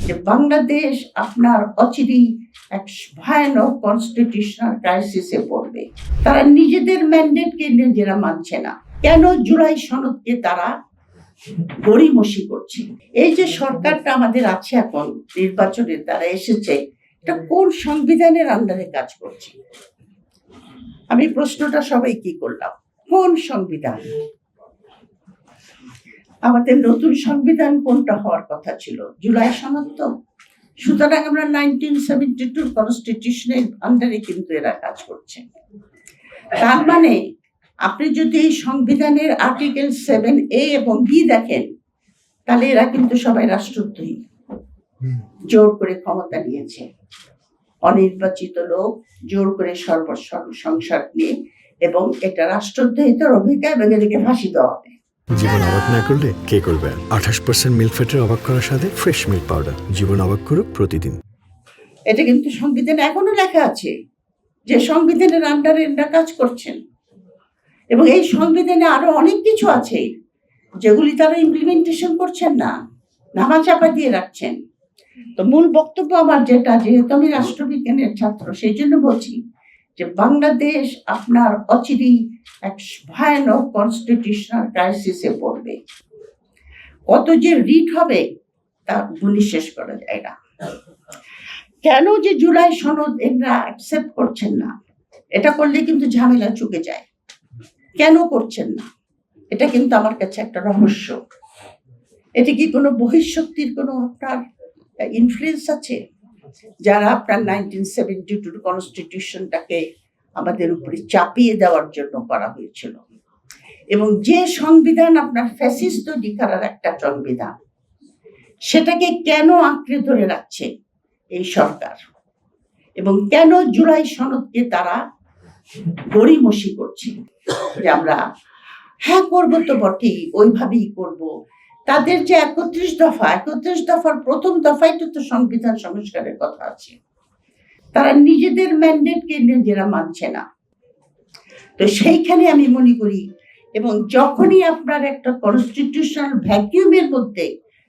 যে বাংলাদেশ আপনার অচিরেই এক ভয়ানক কনস্টিটিউশনাল ক্রাইসিসে পড়বে। তারা নিজেদের ম্যান্ডেটকে নিজেরা মানছে না। কেন জুলাই সনদকে তারা গড়িমসি করছে? এই যে সরকারটা আমাদের আছে এখন নির্বাচনের দ্বারা এসেছে, এটা কোন সংবিধানের আন্ডারে কাজ করছে? আমি প্রশ্নটা সবাই কি করলাম, কোন সংবিধান? আমাদের নতুন সংবিধান কোনটা হওয়ার কথা ছিল? জুলাই সনদ তো। সুতরাং আমরা 1972 কনস্টিটিউশনের আন্ডারে কিন্তু এরা কাজ করছে। তার মানে আপনি যদি এই সংবিধানের আর্টিকেল 7A এবং B দেখেন, তাহলে এরা কিন্তু সবাই রাষ্ট্রদ্রোহী। জোর করে ক্ষমতা নিয়েছে, অনির্বাচিত লোক জোর করে সংসার নিয়ে, এবং এটা রাষ্ট্রদ্রোহিতার অভিজ্ঞতা, এবং এদেরকে ফাঁসি দেওয়া হবে। জীবন অবাক না করলে কে করবে? 28% মিল্ক ফ্যাটের অবাক করার সাথে ফ্রেশ মিল্ক পাউডার। জীবন অবাক করুক প্রতিদিন। এটা কিন্তু সংবিধানে এখনো লেখা আছে যে সংবিধানের আন্ডারে এরা কাজ করছেন, এবং এই সংবিধানে আরো অনেক কিছু আছে যেগুলি তারা ইমপ্লিমেন্টেশন করছেন না, ধামাচাপা দিয়ে রাখছেন। তো মূল বক্তব্য আমার যেটা, যেহেতু আমি রাষ্ট্রবিজ্ঞানের ছাত্র, সেই জন্য বলছি যে বাংলাদেশ আপনার অচিরেই এক ভয়ানক কনস্টিটিউশনাল ক্রাইসিসে পড়বে। কত যে রিট হবে তা গুলি শেষ করা যায় না। কেন যে জুলাই সনদ এরা অ্যাকসেপ্ট করছেন না? এটা করলে কিন্তু ঝামেলা চুকে যায়। কেন করছেন না? এটা কিন্তু আমার কাছে একটা রহস্য। এটা কি কোনো বহিঃশক্তির কোনো আপনার ইনফ্লুয়েন্স আছে, যারা আপনার 1972 কনস্টিটিউশনটাকে আমাদের উপরে চাপিয়ে দেওয়ার জন্য করা হয়েছিল? এবং যে সংবিধান আপনার ফ্যাসিস্ট তৈরি করার একটা সংবিধান, সেটাকে কেন আঁকড়ে ধরে রাখছে এই সরকার? এবং কেন জুলাই সনদকে তারা গড়িমসি করছে যে আমরা হ্যাঁ করবো তো বটেই, ওইভাবেই করব। তাদের যে 31 দফার প্রথম দফায় তো সংবিধান সংস্কারের কথা আছে। তারা নিজেদের ম্যান্ডেটকে নিজেরা মানছে না। তো সেইখানে আমি মনে করি, এবং যখনই আপনার একটা কনস্টিটিউশনাল ভ্যাকিউমের মধ্যে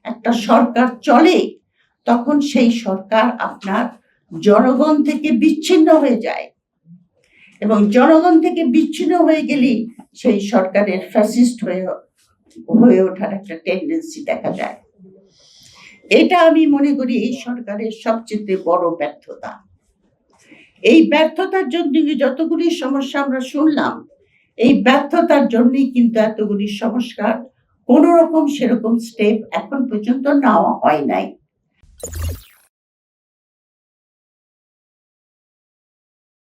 একটা সরকার চলে, তখন সেই সরকার আপনার জনগণ থেকে বিচ্ছিন্ন হয়ে যায়, এবং জনগণ থেকে বিচ্ছিন্ন হয়ে গেলেই সেই সরকারের ফ্যাসিস্ট হয়ে ওঠার একটা টেন্ডেন্সি দেখা যায়। এটা আমি মনে করি এই সরকারের সবচেয়ে বড় ব্যর্থতা। এই ব্যর্থতার জন্য যতগুলি সমস্যা আমরা শুনলাম, এই ব্যর্থতার জন্যই কিন্তু এতগুলি সংস্কার কোন রকম সেরকম স্টেপ এখন পর্যন্ত নেওয়া হয় নাই।